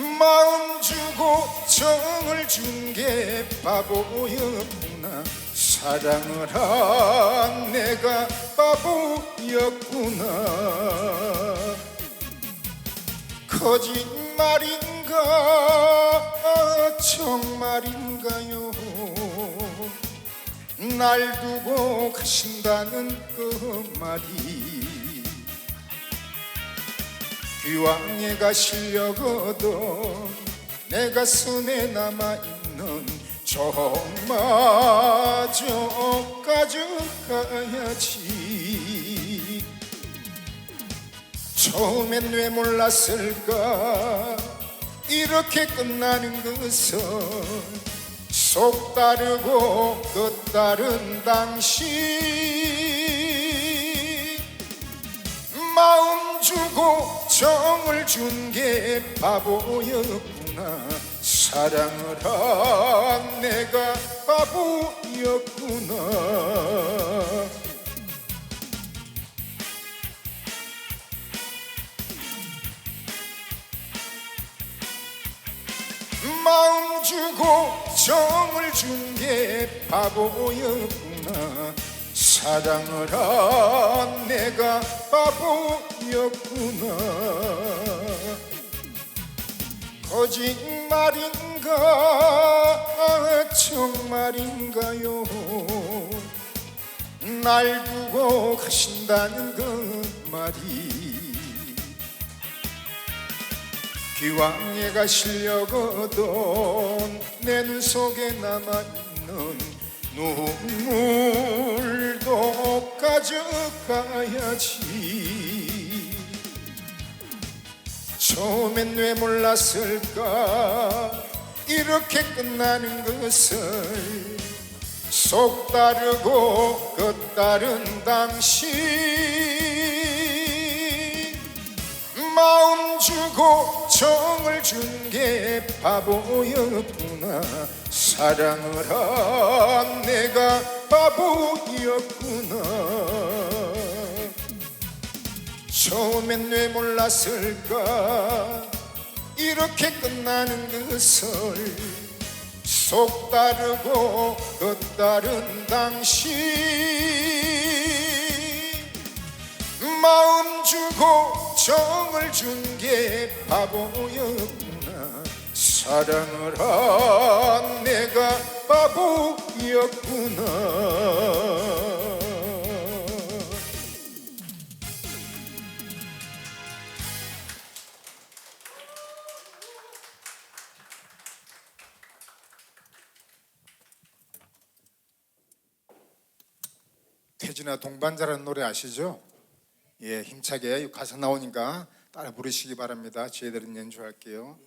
마음 주고 정을 준 게 바보였구나. 사랑을 한 내가 바보였구나. 거짓말인가 정말인가요? 날 두고 가신다는 그 말이 귀왕에가 실려거든 내 가슴에 남아있는 정마저 가져가야지. 처음엔 왜 몰랐을까 이렇게 끝나는 것은. 속 다르고 끝 다른 당신 마음 주고 정을 준 게 바보였구나. 사랑을 한 내가 바보였구나. 마음 주고 정을 준 게 바보였구나. 사랑을 한 내가 바보였구나. 거짓말인가 정말인가요? 날 두고 가신다는 그 말이 귀왕에가 실려거든 내 눈 속에 남아있는 눈물도 가져가야지. 처음엔 왜 몰랐을까 이렇게 끝나는 것을. 속 다르고 끝 다른 당신 마음 주고 정을 준 게 바보였구나. 사랑을 한 내가 바보였구나. 처음엔 왜 몰랐을까 이렇게 끝나는 것을. 속 다르고 끝 다른 당신 마음 주고 정을 준 게 바보였구나. 사랑을 한 내가 바보였구나. 태진아 동반자라는 노래 아시죠? 예, 힘차게 가사 나오니까 따라 부르시기 바랍니다. 저희들은 연주할게요.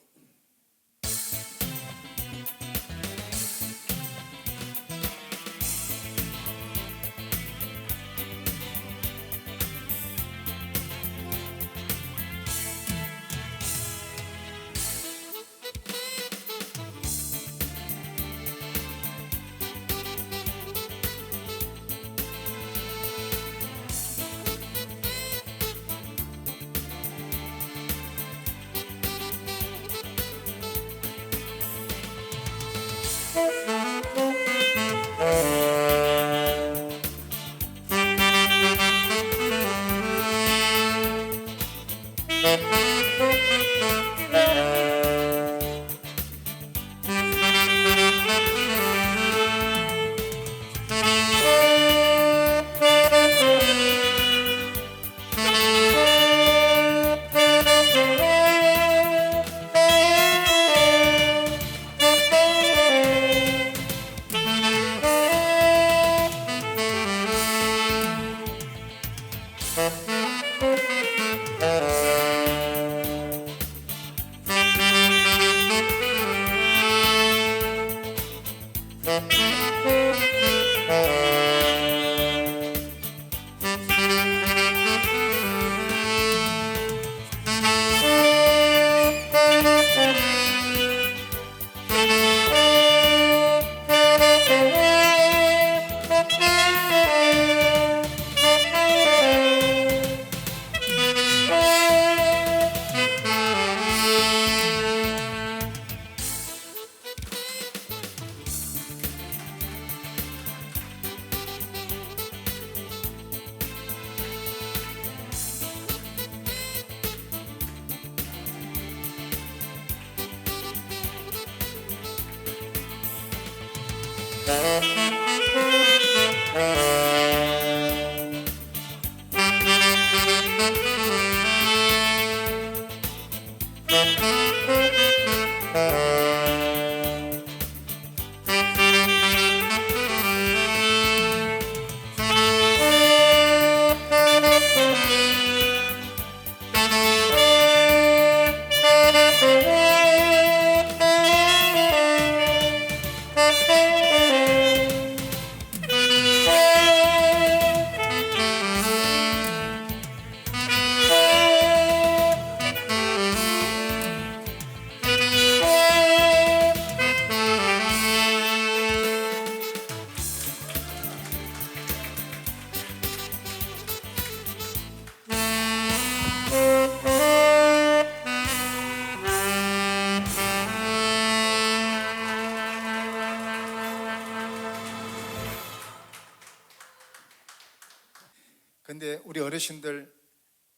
근데 우리 어르신들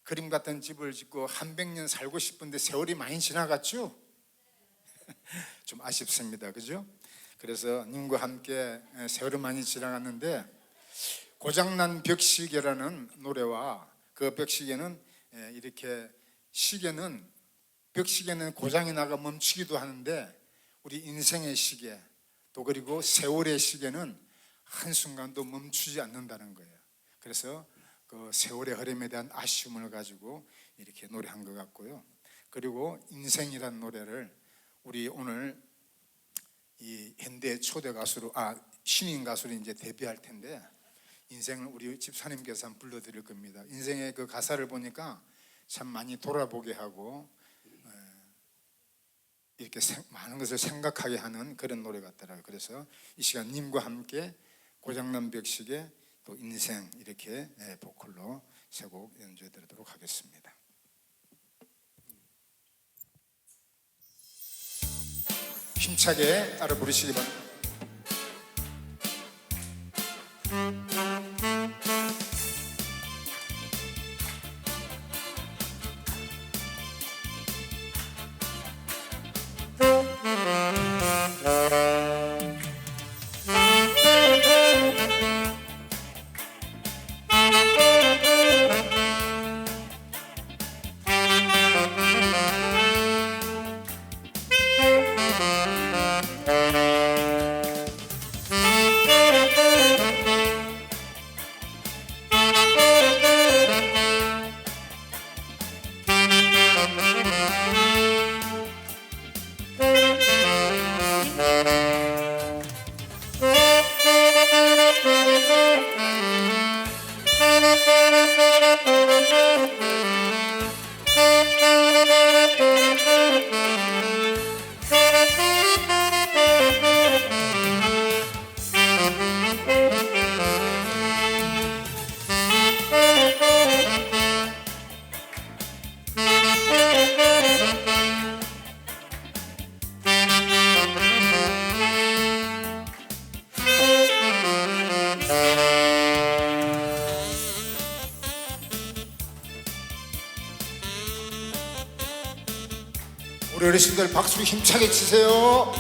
그림 같은 집을 짓고 한 100년 살고 싶은데 세월이 많이 지나갔죠? 좀 아쉽습니다. 그죠? 그래서 님과 함께 세월이 많이 지나갔는데 고장난 벽시계라는 노래와 그 벽시계는 이렇게 시계는 벽시계는 고장이 나가 멈추기도 하는데 우리 인생의 시계 또 그리고 세월의 시계는 한순간도 멈추지 않는다는 거예요. 그래서 그 세월의 흐름에 대한 아쉬움을 가지고 이렇게 노래한 것 같고요. 그리고 인생이라는 노래를 우리 오늘 이 현대 초대 가수로 신인 가수로 이제 데뷔할 텐데 인생을 우리 집사님께서 한번 불러드릴 겁니다. 인생의 그 가사를 보니까 참 많이 돌아보게 하고 이렇게 많은 것을 생각하게 하는 그런 노래 같더라고요. 그래서 이 시간 님과 함께 고장난 벽시계 또 인생 이렇게 보컬로 세 곡 연주해 드리도록 하겠습니다. 힘차게 따라 부르시기 바랍니다. 우리 어르신들 박수 힘차게 치세요.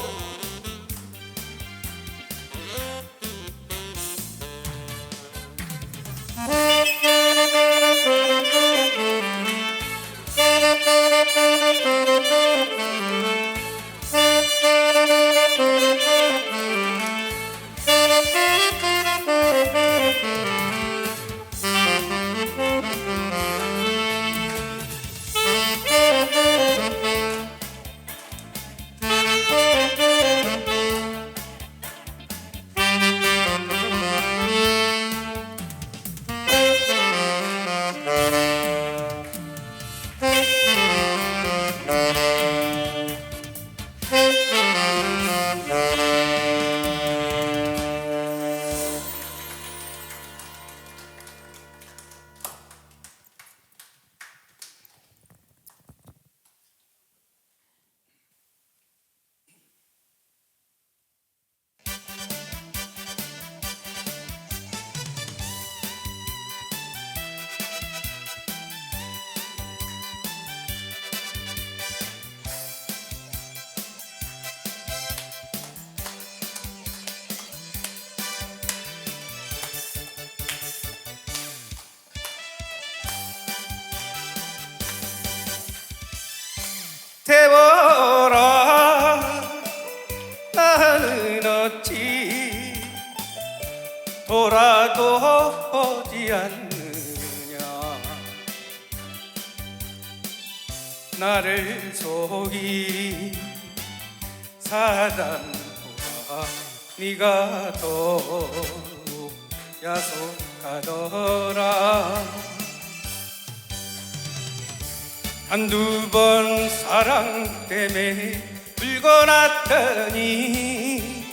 태워라 나는 어찌 돌아도 오지 않느냐 나를 속이 사단보다 네가 더욱 야속하더라 한두 번 사랑 때문에 울고 났더니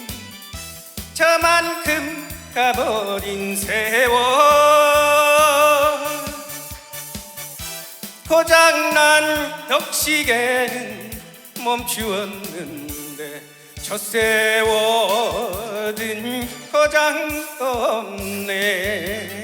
저만큼 가버린 세월 고장난 덕시계는 멈추었는데 저 세월은 고장 없네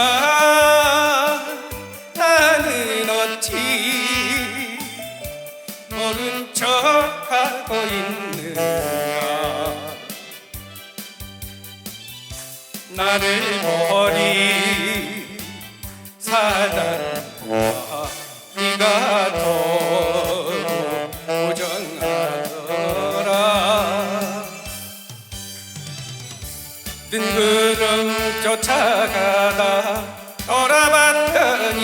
청춘아 나는 어찌 모른 척하고 있느냐 나를 버린 사단과 네가 더욱 고정하더라 뜬구름 쫓아가다 돌아봤더니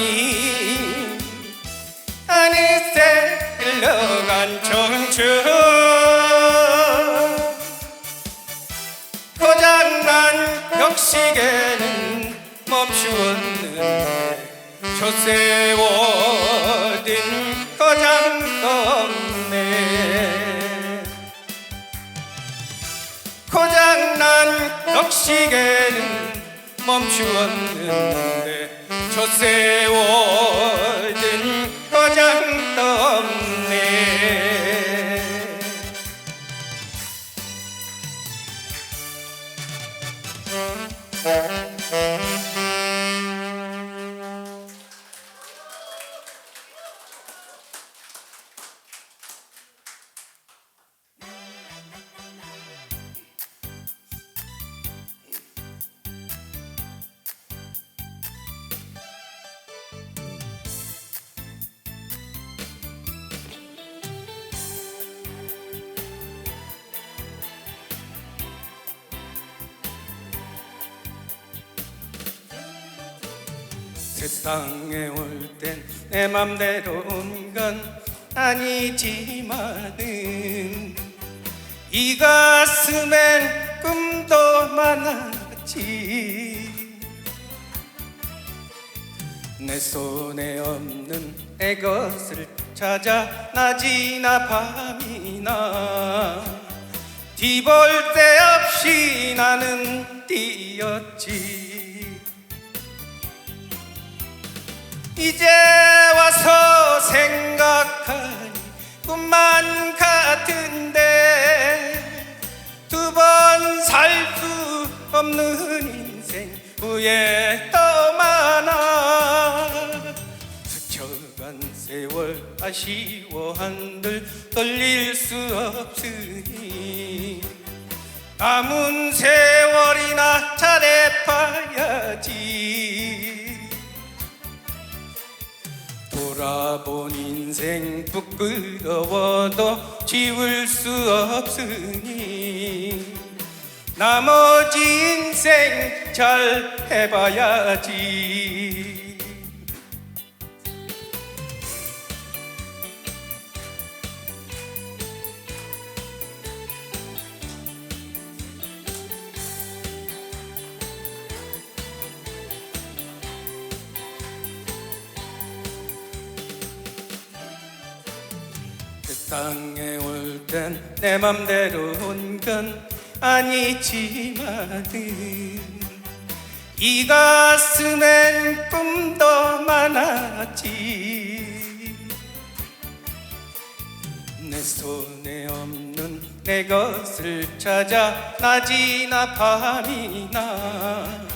어느새 흘러간 청춘 고장난 벽시계는 멈추었는데 저 세월은 고장 없네 고장난 벽시계는 멈추었는데 저 세월은 고장 없네 세상에 올 땐 내 맘대로 온 건 아니지만은 이 가슴엔 꿈도 많았지 내 손에 없는 내 것을 찾아 낮이나 밤이나 뒤볼 데 없이 나는 뛰었지 이제 와서 생각하니 꿈만 같은데 두 번 살 수 없는 인생 후회도 많아 스쳐간 세월 아쉬워 한들 돌릴 수 없으니 남은 세월이나 잘해봐야지 돌아본 인생 부끄러워도 지울 수 없으니 나머지 인생 잘 해봐야지 세상에 올 땐 내 맘대로 온 건 아니지만은 이 가슴엔 꿈도 많았지 내 손에 없는 내 것을 찾아 낮이나 밤이나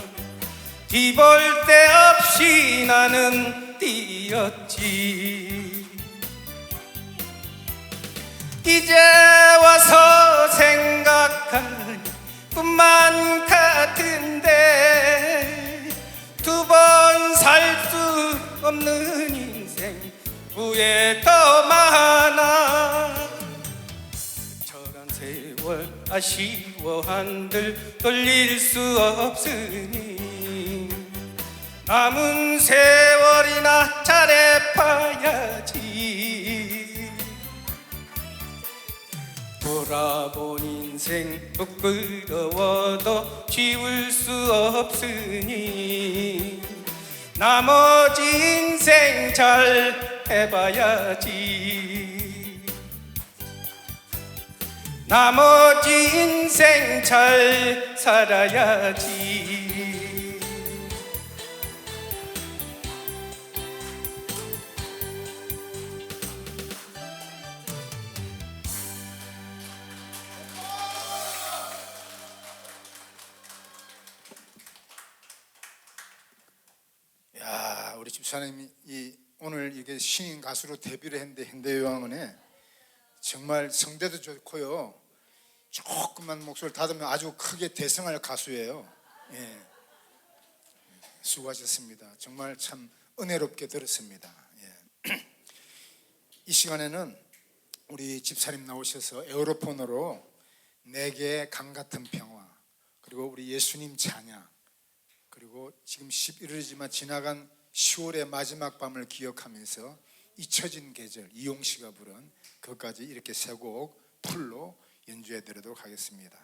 뒤볼 데 없이 나는 뛰었지. 이제 와서 생각하니 꿈만 같은데 두 번 살 수 없는 인생 후회 더 많아. 저런 세월 아쉬워한들 돌릴 수 없으니 남은 세월이나 잘해봐야지. 돌아본 인생 부끄러워도 지울 수 없으니 나머지 인생 잘 해봐야지. 나머지 인생 잘 살아야지. 야, 우리 집사님이 오늘 이게 신인 가수로 데뷔를 했는데 현대요양원에 정말 성대도 좋고요. 조금만 목소리를 닫으면 아주 크게 대성할 가수예요. 예. 수고하셨습니다. 정말 참 은혜롭게 들었습니다. 예. 이 시간에는 우리 집사님 나오셔서 에어로폰으로 내게 강 같은 평화, 그리고 우리 예수님 찬양, 그리고 지금 11월이지만 지나간 10월의 마지막 밤을 기억하면서 잊혀진 계절, 이용씨가 부른 그것까지 이렇게 세 곡 풀로 연주해 드리도록 하겠습니다.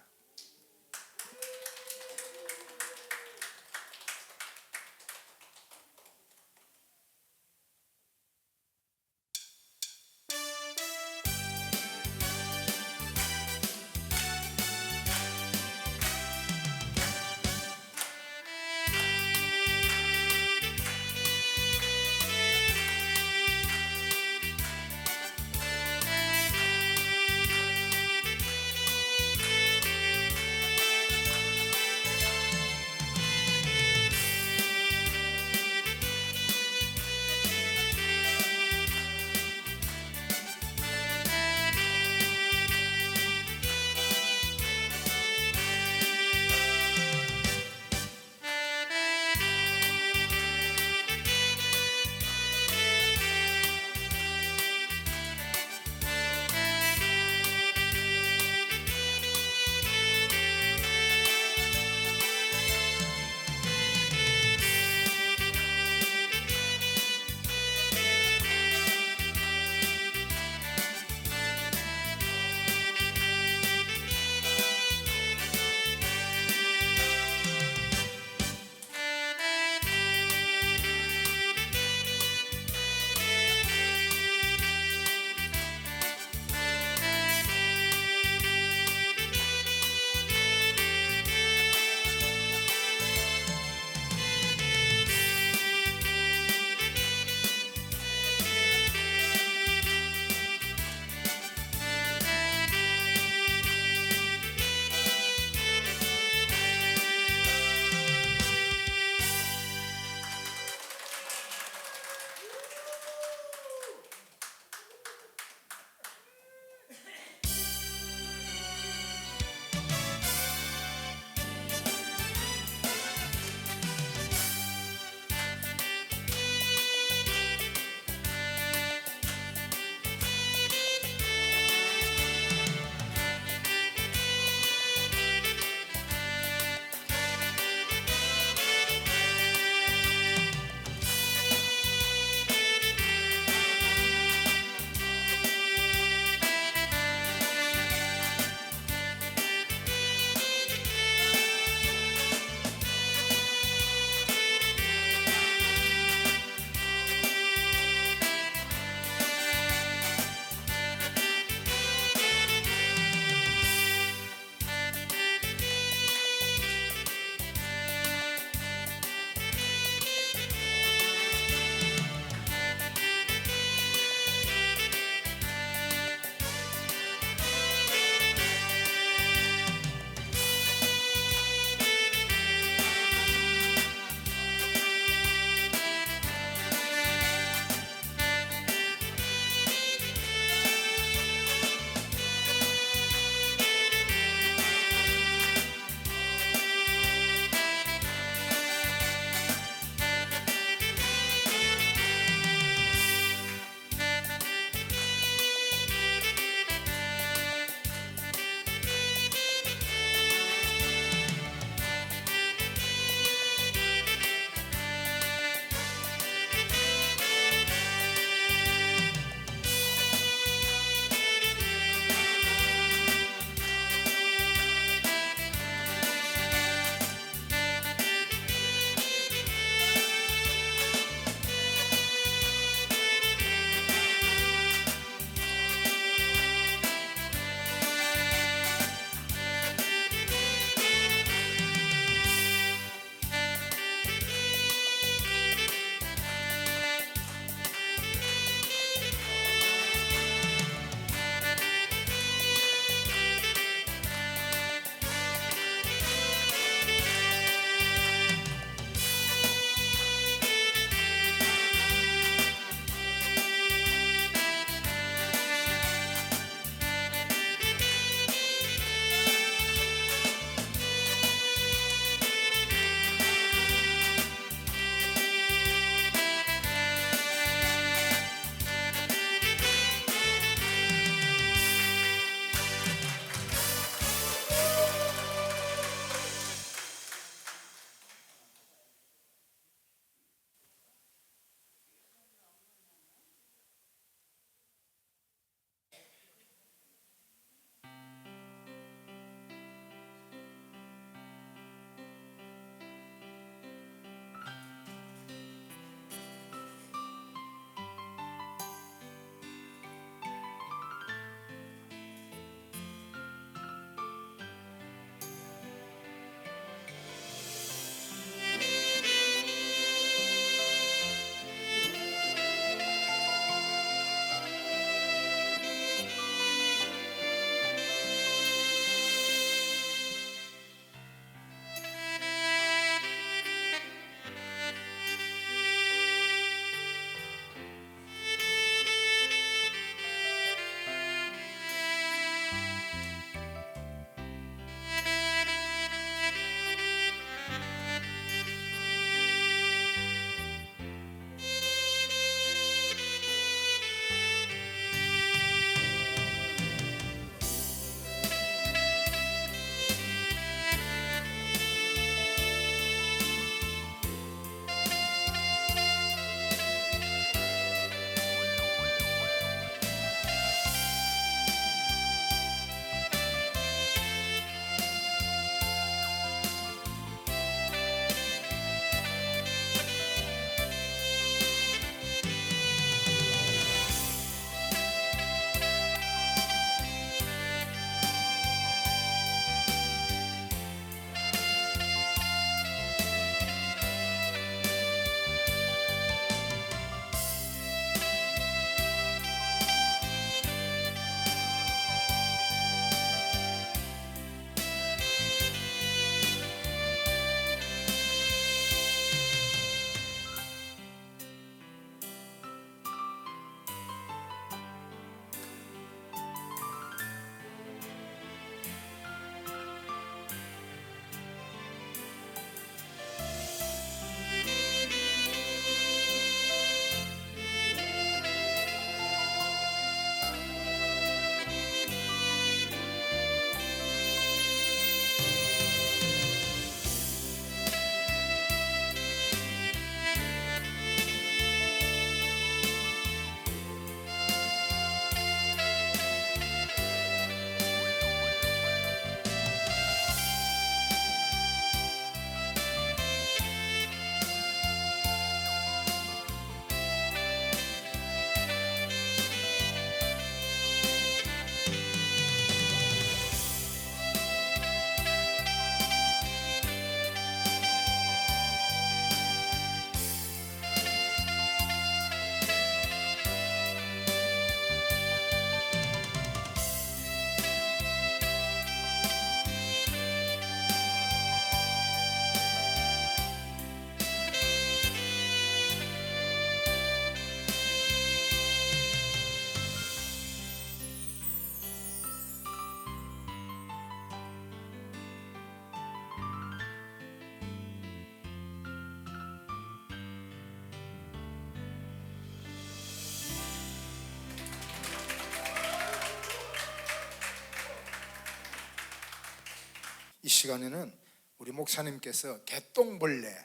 시간에는 우리 목사님께서 개똥벌레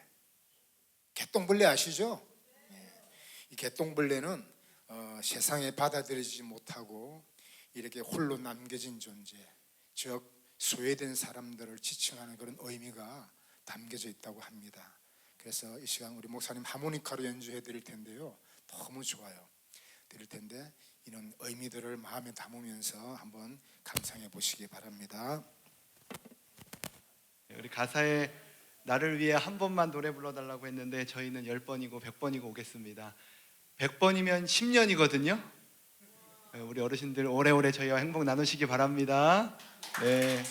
아시죠? 이 개똥벌레는 세상에 받아들이지 못하고 이렇게 홀로 남겨진 존재, 즉 소외된 사람들을 지칭하는 그런 의미가 담겨져 있다고 합니다. 그래서 이 시간 우리 목사님 하모니카로 연주해 드릴 텐데요, 너무 좋아요. 드릴 텐데 이런 의미들을 마음에 담으면서 한번 감상해 보시기 바랍니다. 우리 가사에 나를 위해 한 번만 노래 불러달라고 했는데 저희는 10번이고 100번이고 오겠습니다. 100번이면 10년이거든요. 우리 어르신들 오래오래 저희와 행복 나누시기 바랍니다. 네.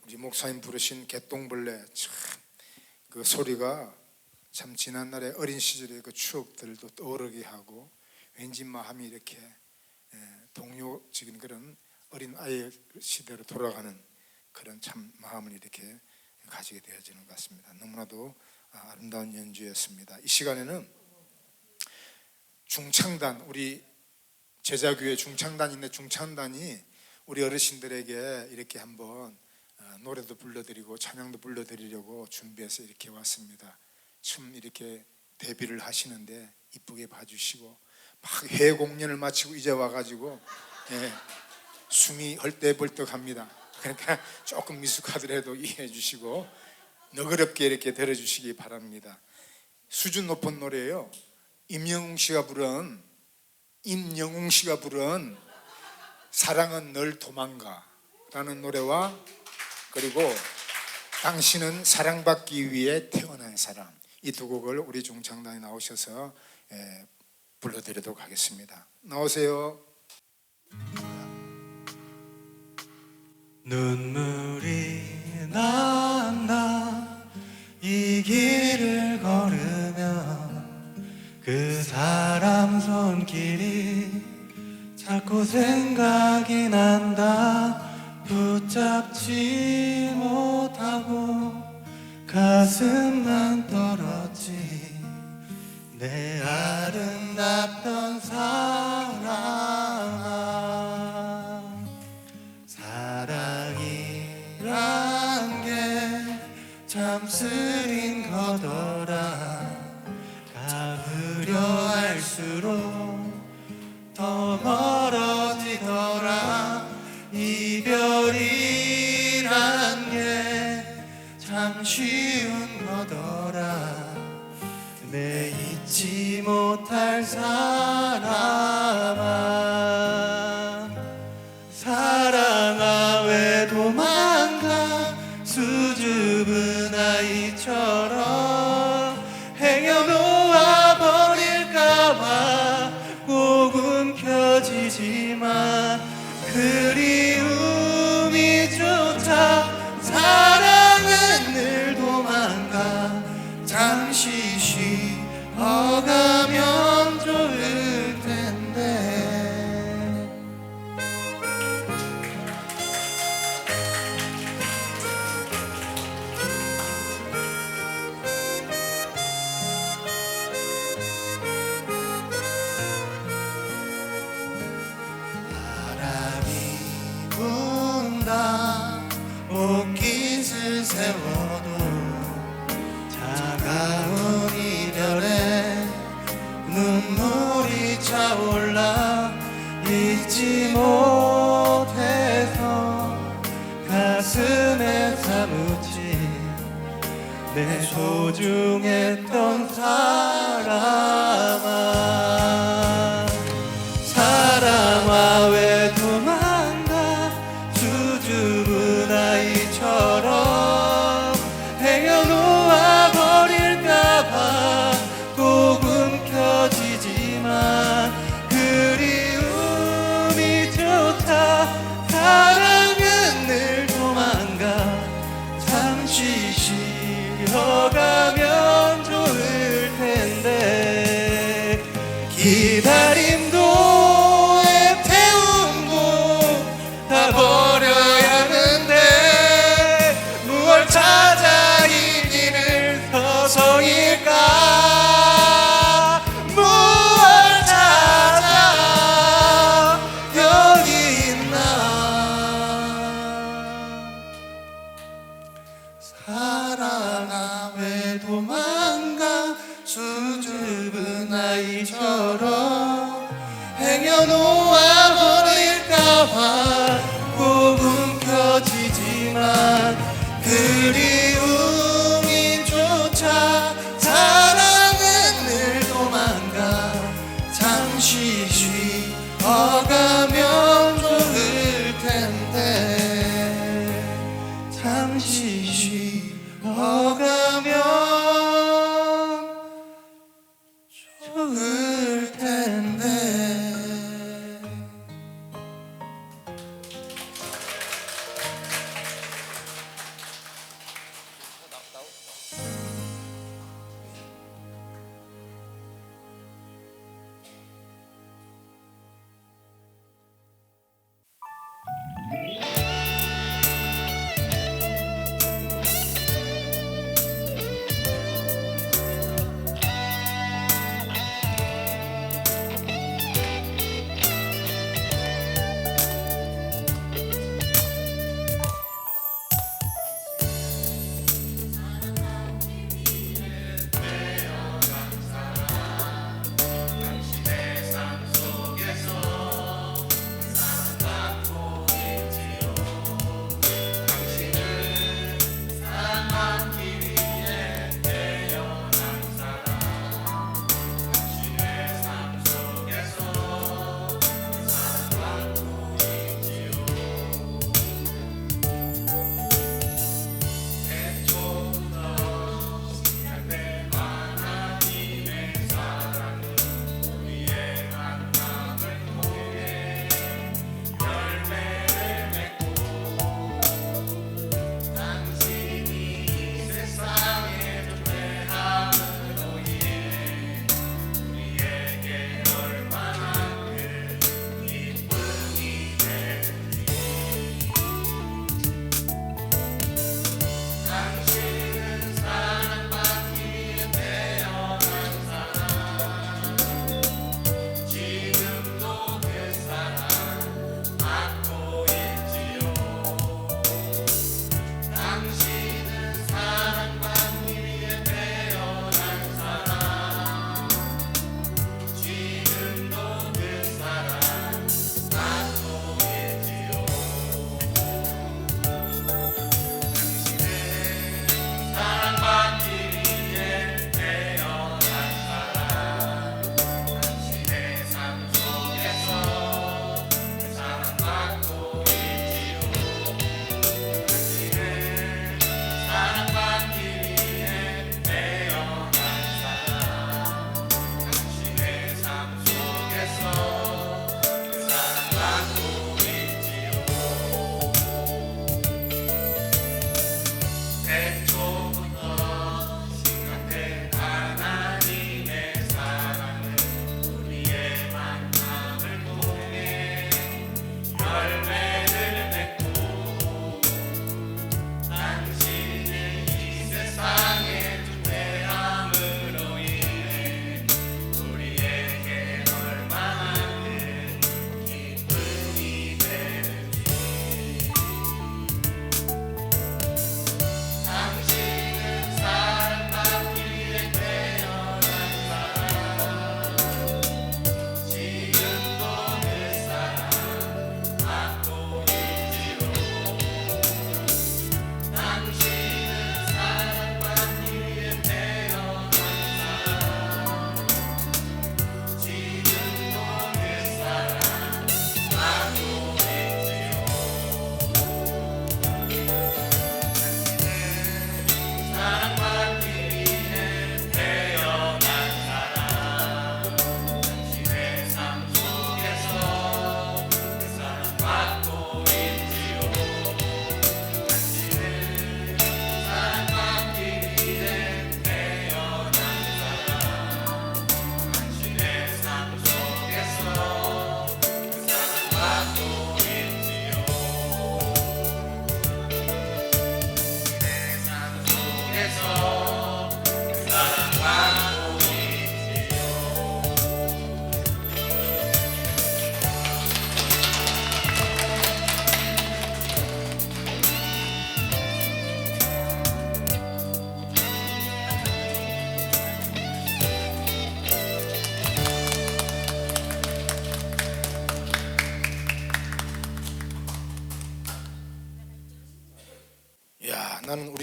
우리 목사님 부르신 개똥벌레, 참 그 소리가 참 지난날의 어린 시절의 그 추억들도 떠오르게 하고, 왠지 마음이 이렇게 동요적인 그런 어린 아이의 시대로 돌아가는 그런 참 마음을 이렇게 가지게 되어지는 것 같습니다. 너무나도 아름다운 연주였습니다. 이 시간에는 중창단, 우리 제자교회 중창단인데 중창단이 우리 어르신들에게 이렇게 한번 노래도 불러드리고 찬양도 불러드리려고 준비해서 이렇게 왔습니다. 참 이렇게 데뷔를 하시는데 이쁘게 봐주시고, 막 해외 공연을 마치고 이제 와가지고 숨이 헐떡벌떡합니다. 그러니까 조금 미숙하더라도 이해해 주시고 너그럽게 이렇게 들어주시기 바랍니다. 수준 높은 노래예요. 임영웅 씨가 부른 사랑은 늘 도망가 라는 노래와 그리고 당신은 사랑받기 위해 태어난 사람, 이 두 곡을 우리 중창단에 나오셔서 불러드리도록 하겠습니다. 나오세요. 눈물이 난다 이 길을 걸으면 그 사람 손길이 자꾸 생각이 난다. 붙잡지 못하고 가슴만 떨었지. 내 아름답던 사랑아, 사랑이란 게 참 쓰린 거더라. 가으려 할수록 더 멀어지더라. 이별이란 게 참 쉬운 거더라. 내 잊지 못할 사람아, 사랑아 왜 도망가. 수줍은 아이처럼 행여놓아 버릴까봐 꼭 움켜쥐지만 그리움이 쫓아. 사랑은 늘 도망가. 잠시 쉬어가면 좋을 텐데. 바람이 분다 옷깃을 세워도 차가운 이별에 눈물이 차올라. 잊지 못해서 가슴에 사무친 내 소중했던 사람아, 사랑아 왜 도망가. 수줍은 아이처럼 행여놓아 버릴까봐 꼭 움켜쥐지만 그리움이 좋다. 사랑은 늘 도망가. 잠시 쉬어가면 좋을 텐데. 기다림도 애태움도 다 버려야 하는데 무얼 찾아 이 길을 서성일까. 무얼 찾아 여기 있나. 사랑아 왜 도망가. 수줍은 아이처럼 행여놓아 버릴까봐 꼭 움켜쥐지만 그리움이 쫓아. 사랑은 늘 도망가. 잠시 쉬어가면 좋을 텐데. 잠시 쉬어가면 좋을 텐데.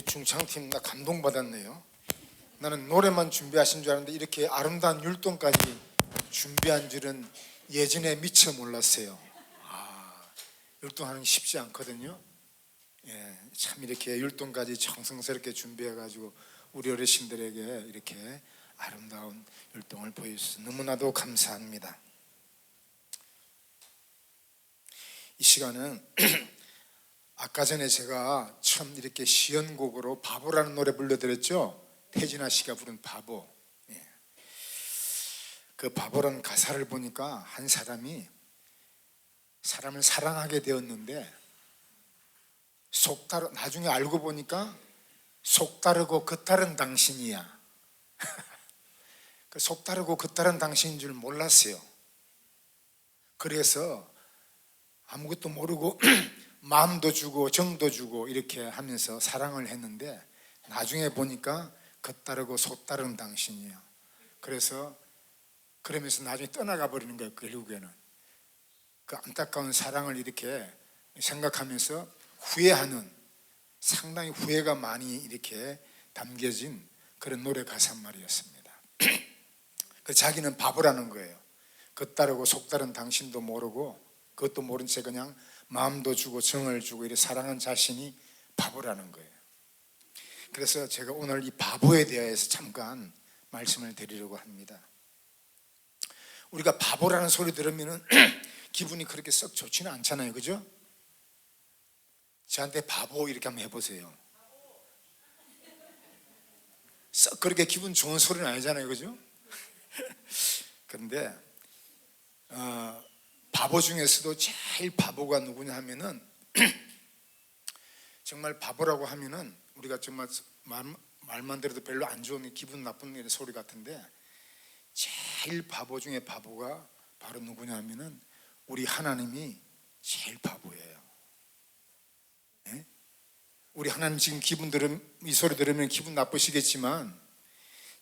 중창팀 나 감동받았네요. 나는 노래만 준비하신 줄 알았는데 이렇게 아름다운 율동까지 준비한 줄은 예전에 미처 몰랐어요. 율동하는 게 쉽지 않거든요. 예, 참 이렇게 율동까지 정성스럽게 준비해가지고 우리 어르신들에게 이렇게 아름다운 율동을 보여주셔서 너무나도 감사합니다. 이 시간은 아까 전에 제가 참 이렇게 시연곡으로 바보라는 노래 불러드렸죠. 태진아 씨가 부른 바보. 예. 그 바보라는 가사를 보니까 한 사람이 사람을 사랑하게 되었는데 나중에 알고 보니까 속다르고 겉다른 당신이야. 그 속다르고 겉다른 당신인 줄 몰랐어요. 그래서 아무것도 모르고 마음도 주고 정도 주고 이렇게 하면서 사랑을 했는데 나중에 보니까 겉다르고 속다른 당신이에요. 그래서 그러면서 나중에 떠나가 버리는 거예요. 결국에는 그 안타까운 사랑을 이렇게 생각하면서 후회하는, 상당히 후회가 많이 이렇게 담겨진 그런 노래 가사 말이었습니다. 그 자기는 바보라는 거예요. 겉다르고 속다른 당신도 모르고 그것도 모른 채 그냥 마음도 주고 정을 주고 이렇게 사랑한 자신이 바보라는 거예요. 그래서 제가 오늘 이 바보에 대해서 잠깐 말씀을 드리려고 합니다. 우리가 바보라는 소리 들으면 기분이 그렇게 썩 좋지는 않잖아요, 그죠? 저한테 바보 이렇게 한번 해보세요. 썩 그렇게 기분 좋은 소리는 아니잖아요, 그죠? 그런데 바보 중에서도 제일 바보가 누구냐 하면은 정말 바보라고 하면은 우리가 정말 말만 들어도 별로 안 좋은 기분 나쁜 소리 같은데 제일 바보 중에 바보가 바로 누구냐 하면은 우리 하나님이 제일 바보예요. 네? 우리 하나님 지금 이 소리 들으면 기분 나쁘시겠지만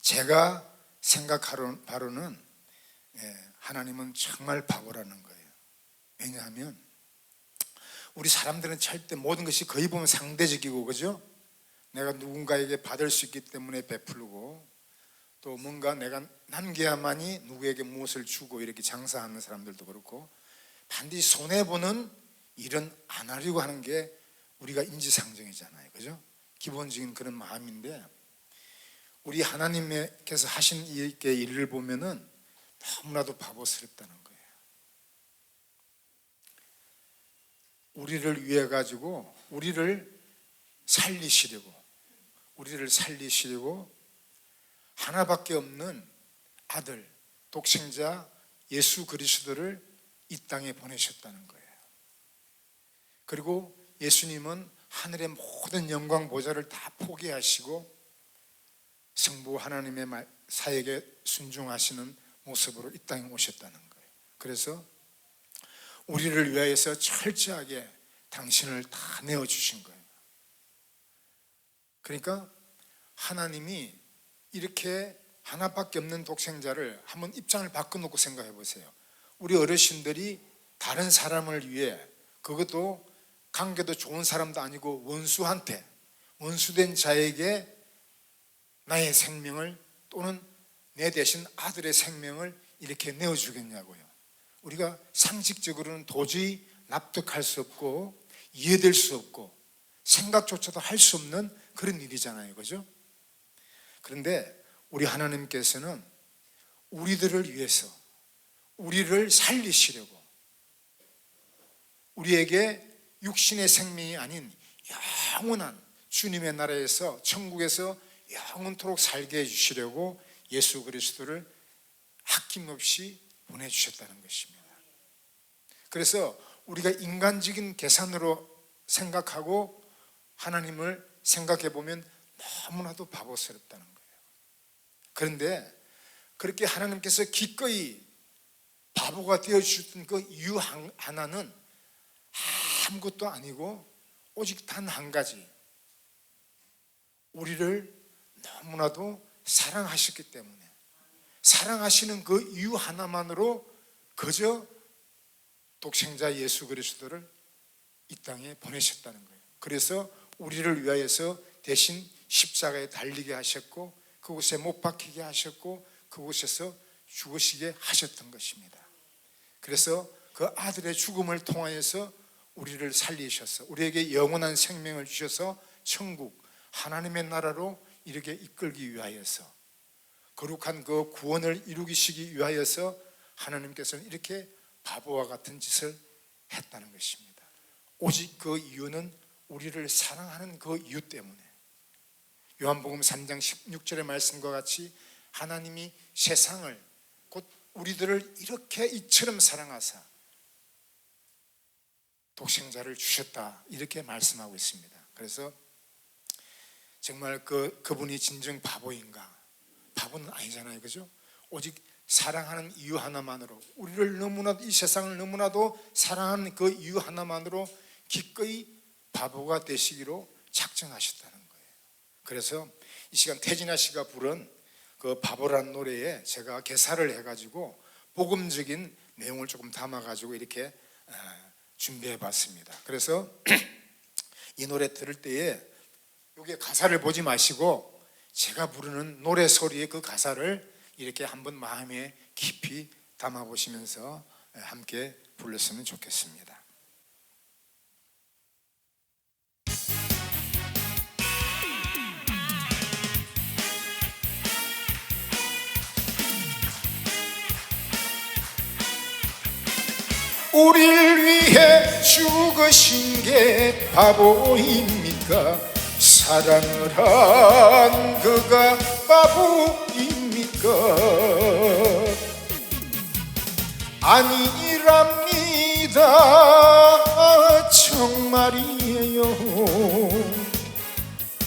제가 생각하는 바로는 하나님은 정말 바보라는 거예요. 왜냐하면 우리 사람들은 절대 모든 것이 거의 보면 상대적이고, 그죠? 내가 누군가에게 받을 수 있기 때문에 베풀고 또 뭔가 내가 남겨야만이 누구에게 무엇을 주고 이렇게 장사하는 사람들도 그렇고 반드시 손해보는 일은 안 하려고 하는 게 우리가 인지상정이잖아요, 그죠? 기본적인 그런 마음인데 우리 하나님께서 하신 이렇게 일을 보면은 너무나도 바보스럽다는 거예요. 우리를 위해 가지고 우리를 살리시려고 하나밖에 없는 아들 독생자 예수 그리스도를 이 땅에 보내셨다는 거예요. 그리고 예수님은 하늘의 모든 영광 보좌를 다 포기하시고 성부 하나님의 사역에 순종하시는 모습으로 이 땅에 오셨다는 거예요. 그래서 우리를 위하여서 철저하게 당신을 다 내어주신 거예요. 그러니까 하나님이 이렇게 하나밖에 없는 독생자를 한번 입장을 바꿔놓고 생각해 보세요. 우리 어르신들이 다른 사람을 위해, 그것도 관계도 좋은 사람도 아니고 원수한테, 원수된 자에게 나의 생명을 또는 내 대신 아들의 생명을 이렇게 내어주겠냐고요. 우리가 상식적으로는 도저히 납득할 수 없고 이해될 수 없고 생각조차도 할 수 없는 그런 일이잖아요, 그죠? 그런데 우리 하나님께서는 우리들을 위해서 우리를 살리시려고 우리에게 육신의 생명이 아닌 영원한 주님의 나라에서 천국에서 영원토록 살게 해주시려고 예수 그리스도를 아낌없이 보내주셨다는 것입니다. 그래서 우리가 인간적인 계산으로 생각하고 하나님을 생각해 보면 너무나도 바보스럽다는 거예요. 그런데 그렇게 하나님께서 기꺼이 바보가 되어주셨던 그 이유 하나는 아무것도 아니고 오직 단 한 가지, 우리를 너무나도 사랑하셨기 때문에, 사랑하시는 그 이유 하나만으로 그저 독생자 예수 그리스도를 이 땅에 보내셨다는 거예요. 그래서 우리를 위하여서 대신 십자가에 달리게 하셨고 그곳에 못 박히게 하셨고 그곳에서 죽으시게 하셨던 것입니다. 그래서 그 아들의 죽음을 통하여서 우리를 살리셔서 우리에게 영원한 생명을 주셔서 천국 하나님의 나라로 이렇게 이끌기 위하여서 거룩한 그 구원을 이루시기 위하여서 하나님께서는 이렇게 바보와 같은 짓을 했다는 것입니다. 오직 그 이유는 우리를 사랑하는 그 이유 때문에 요한복음 3장 16절의 말씀과 같이 하나님이 세상을 곧 우리들을 이렇게 이처럼 사랑하사 독생자를 주셨다 이렇게 말씀하고 있습니다. 그래서 정말 그분이 진정 바보인가? 바보는 아니잖아요, 그죠? 오직 사랑하는 이유 하나만으로 우리를 너무나도 이 세상을 너무나도 사랑하는 그 이유 하나만으로 기꺼이 바보가 되시기로 작정하셨다는 거예요. 그래서 이 시간 태진아 씨가 부른 그 바보란 노래에 제가 개사를 해가지고 복음적인 내용을 조금 담아가지고 이렇게 준비해 봤습니다. 그래서 이 노래 들을 때에 여기에 가사를 보지 마시고 제가 부르는 노래 소리의 그 가사를 이렇게 한번 마음에 깊이 담아 보시면서 함께 불렀으면 좋겠습니다. 우리를 위해 죽으신 게 바보입니까? 사랑을 한 그가 바보입니까? 아니랍니다. 정말이에요.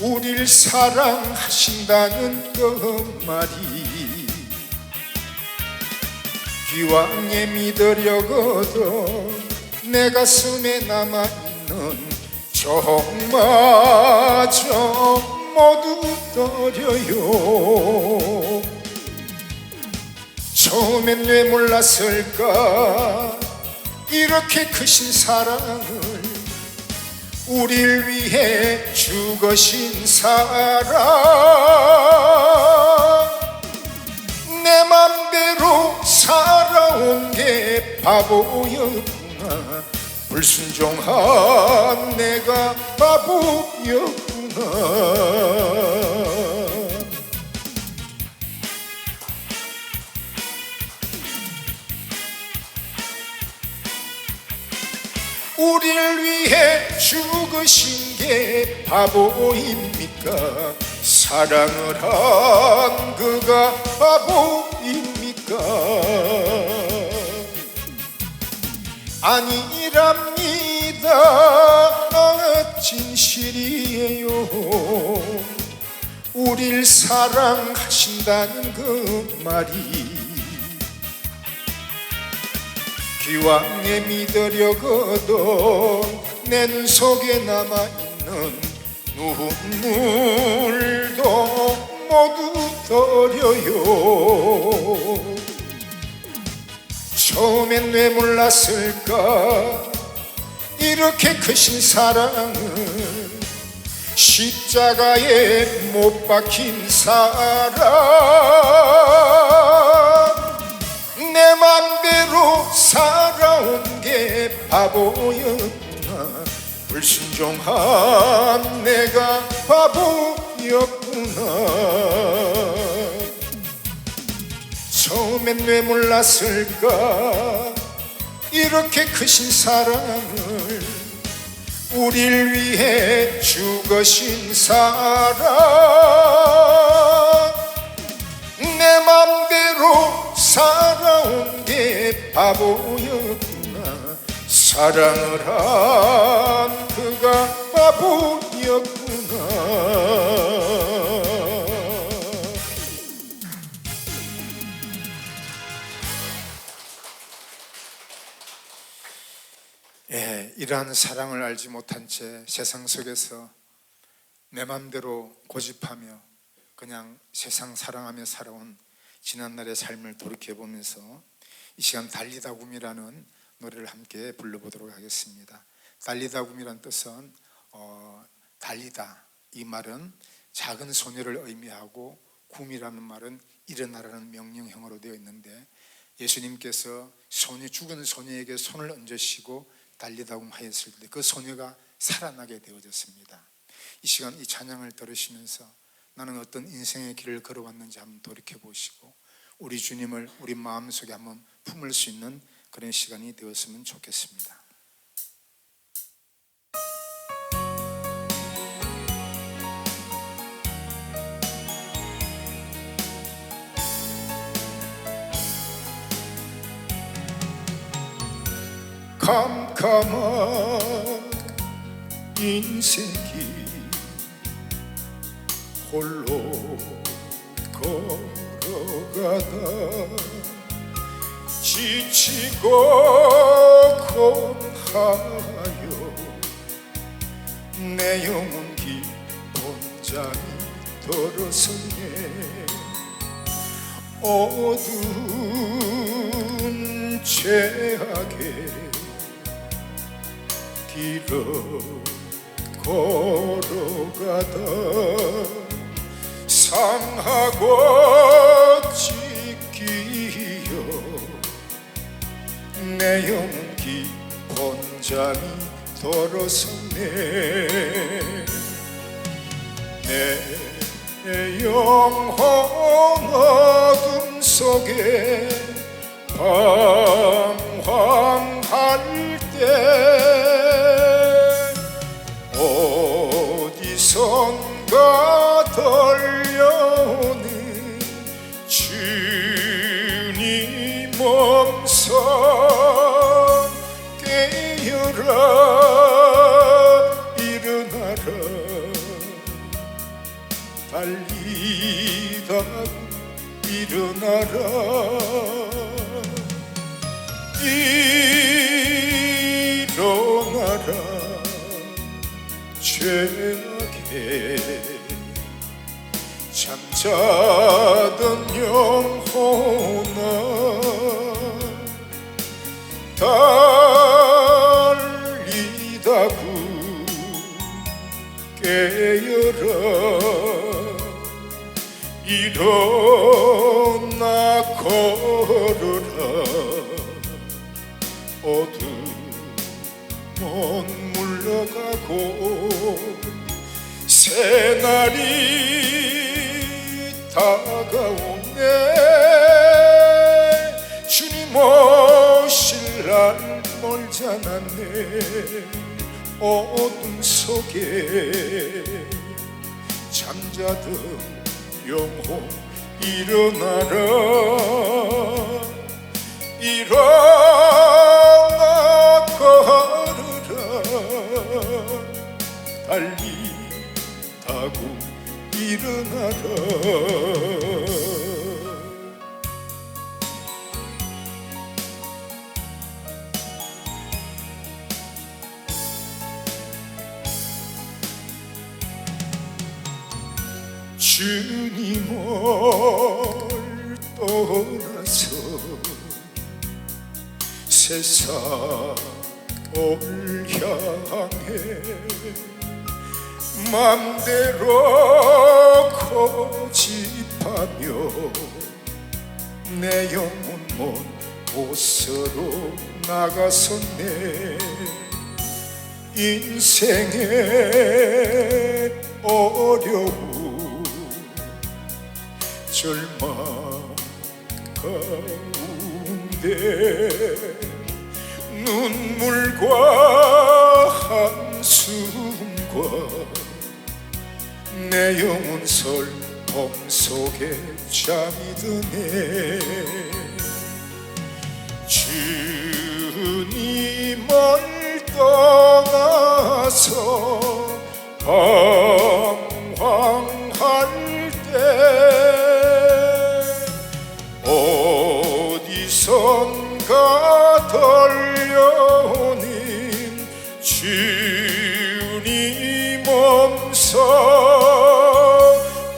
우리를 사랑하신다는 그 말이 기왕에 믿으려거든 내 가슴에 남아있는 정마저 모두 떠려요. 처음엔 왜 몰랐을까 이렇게 크신 사랑을 우릴 위해 죽으신 사랑 내 맘대로 살아온 게 바보였구나. 불순종한 내가 바보였구나. 우리를 위해 죽으신 게 바보입니까? 사랑을 한 그가 바보입니까? 아니랍니다. 진실이에요. 우릴 사랑하신다는 그 말이 기왕에 믿으려거든 내 눈 속에 남아있는 눈물도 모두 떠려요. 처음엔 왜 몰랐을까 이렇게 크신 사랑을 십자가에 못 박힌 사랑 내 맘대로 살아온 게 바보였구나. 불순종한 내가 바보였구나. 처음엔 왜 몰랐을까 이렇게 크신 사랑을 우릴 위해 죽으신 사랑 내 맘대로 살아온 게 바보였구나. 사랑을 한 그가 바보였구나. 이러한 사랑을 알지 못한 채 세상 속에서 내 맘대로 고집하며 그냥 세상 사랑하며 살아온 지난날의 삶을 돌이켜보면서 이 시간 달리다굼이라는 노래를 함께 불러보도록 하겠습니다. 달리다굼이란 뜻은 달리다, 이 말은 작은 소녀를 의미하고 굼이라는 말은 일어나라는 명령형으로 되어 있는데, 예수님께서 죽은 소녀에게 손을 얹으시고 달리다고 하였을 때 그 소녀가 살아나게 되어졌습니다. 이 시간 이 찬양을 들으시면서 나는 어떤 인생의 길을 걸어왔는지 한번 돌이켜 보시고 우리 주님을 우리 마음속에 한번 품을 수 있는 그런 시간이 되었으면 좋겠습니다. 캄캄한 인생길 홀로 걸어가다 지치고 고하여 내 영혼 깊은 잠이 들어서네. 어두운 죄악의 길을 걸어가다 상하고 찢기어 내 영혼 깊은 잠이 들어서네. 내 영혼 어둠 속에 방황할 때 어디선가 들려오는 주님 음성 깨어라 일어나라 달리다 일어나라 일어나라 죄악에 잠자던 영혼아 달리다 깨어라 일어나 걸어라 어둠은 물러가고 새날이 다가오네. 주님 오실 날 멀지 않았네. 어둠 속에 잠자던 영혼 일어나라 일어나 걸으라 달리다고 일어나라. 주님을 떠나서 세상을 향해 맘대로 고집하며 내 영혼 먼 곳으로 나가섰네. 인생의 어려움 절망 가운데 눈물과 한숨과 내 영혼 슬픔 속에 잠이 드네. 주님을 떠나서 방황할 때 어디선가 들려오는 주님 음성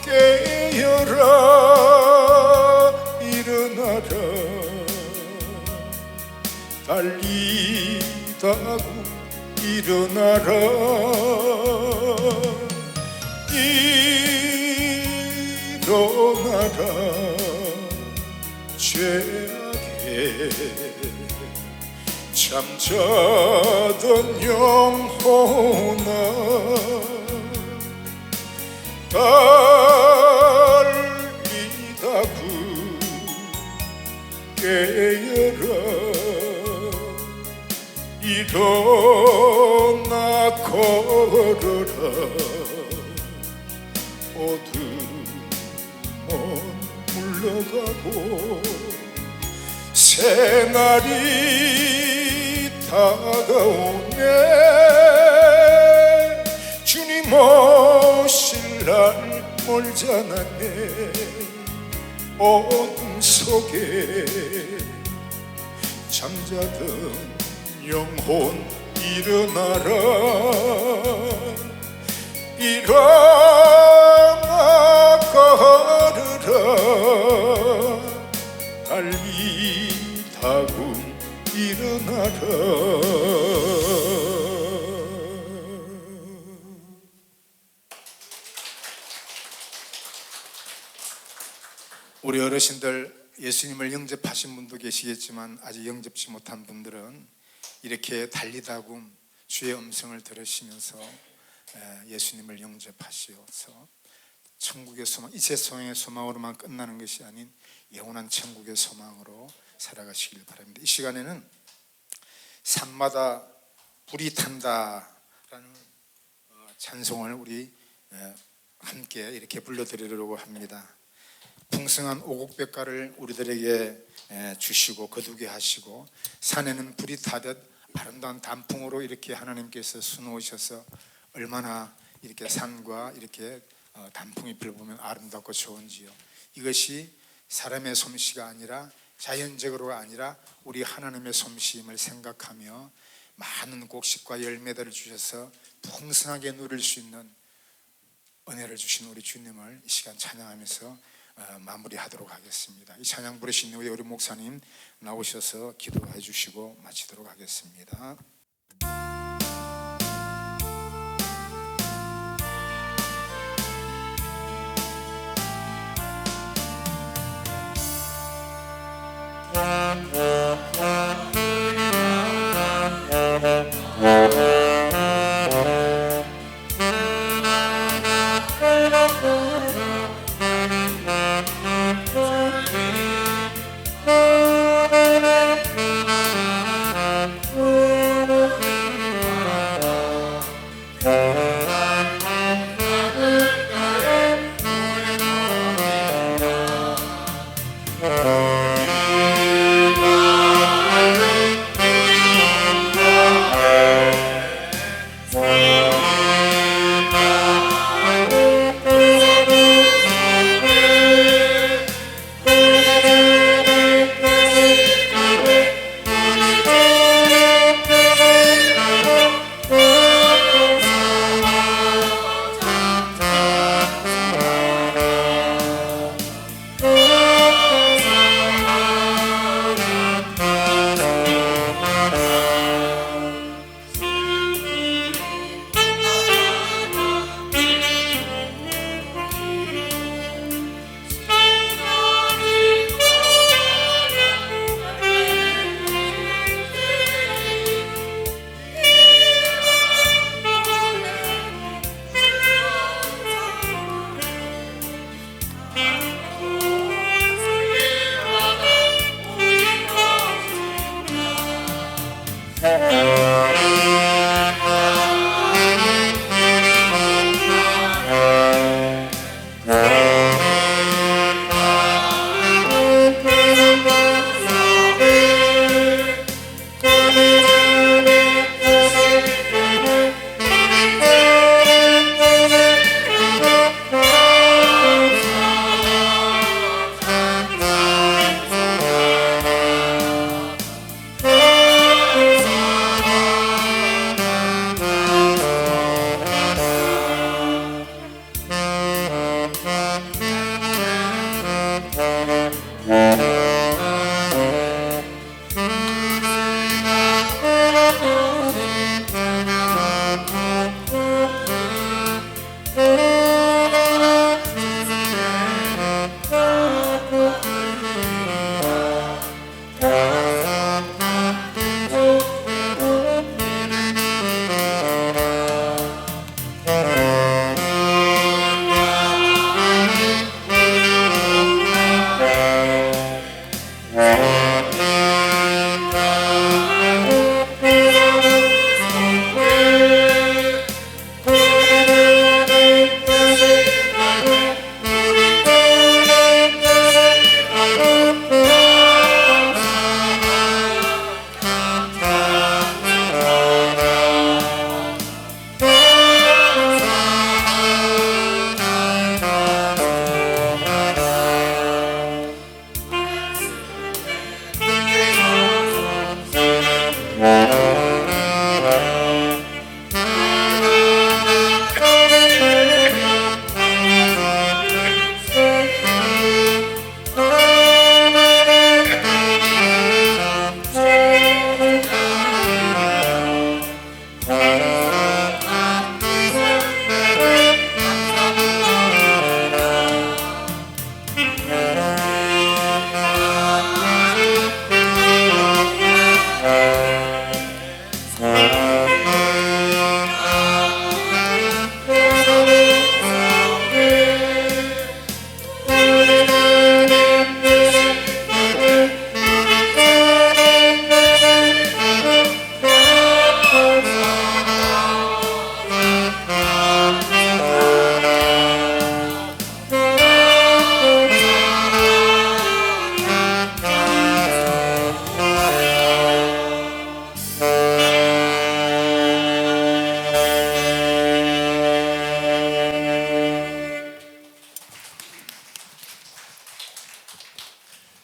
깨어라 일어나라 달리다고 일어나라 일어나라 죄악에 잠자던 영혼아 달리다 깨어라 일어나 걸어라 어둠은 물러가고 새날이 다가오네 주님 오실 날 멀지 않았네 어둠 속에 잠자던 영혼 일어나라 일어나 걸으라 달리다군 일어나라 우리 어르신들 예수님을 영접하신 분도 계시겠지만 아직 영접지 못한 분들은 이렇게 달리다금 주의 음성을 들으시면서 예수님을 영접하시어서 천국의 소망, 이 세상의 소망으로만 끝나는 것이 아닌 영원한 천국의 소망으로 살아가시길 바랍니다. 이 시간에는 산마다 불이 탄다라는 찬송을 우리 함께 이렇게 불러드리려고 합니다. 풍성한 오곡백과를 우리들에게 주시고 거두게 하시고 산에는 불이 타듯 아름다운 단풍으로 이렇게 하나님께서 수놓으셔서 얼마나 이렇게 산과 이렇게 단풍이 불보면 아름답고 좋은지요. 이것이 사람의 솜씨가 아니라 자연적으로가 아니라 우리 하나님의 솜씨임을 생각하며 많은 곡식과 열매들을 주셔서 풍성하게 누릴 수 있는 은혜를 주신 우리 주님을 이 시간 찬양하면서 마무리하도록 하겠습니다. 이 찬양 부르신 우리 목사님 나오셔서 기도해 주시고 마치도록 하겠습니다.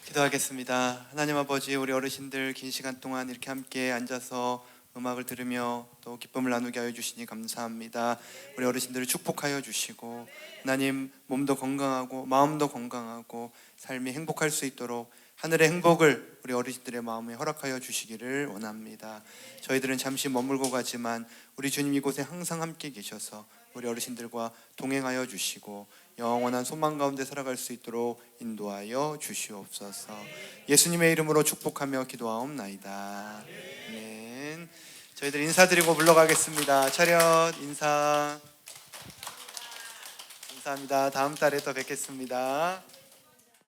기도하겠습니다. 하나님 아버지, 우리 어르신들 긴 시간 동안 이렇게 함께 앉아서 음악을 들으며 또 기쁨을 나누게 하여 주시니 감사합니다. 우리 어르신들을 축복하여 주시고 하나님, 몸도 건강하고 마음도 건강하고 삶이 행복할 수 있도록 하늘의 행복을 우리 어르신들의 마음에 허락하여 주시기를 원합니다. 저희들은 잠시 머물고 가지만 우리 주님 이곳에 항상 함께 계셔서 우리 어르신들과 동행하여 주시고 영원한 소망 가운데 살아갈 수 있도록 인도하여 주시옵소서. 예수님의 이름으로 축복하며 기도하옵나이다. 아멘. 저희들 인사드리고 물러가겠습니다. 차렷 인사. 감사합니다. 다음 달에 또 뵙겠습니다.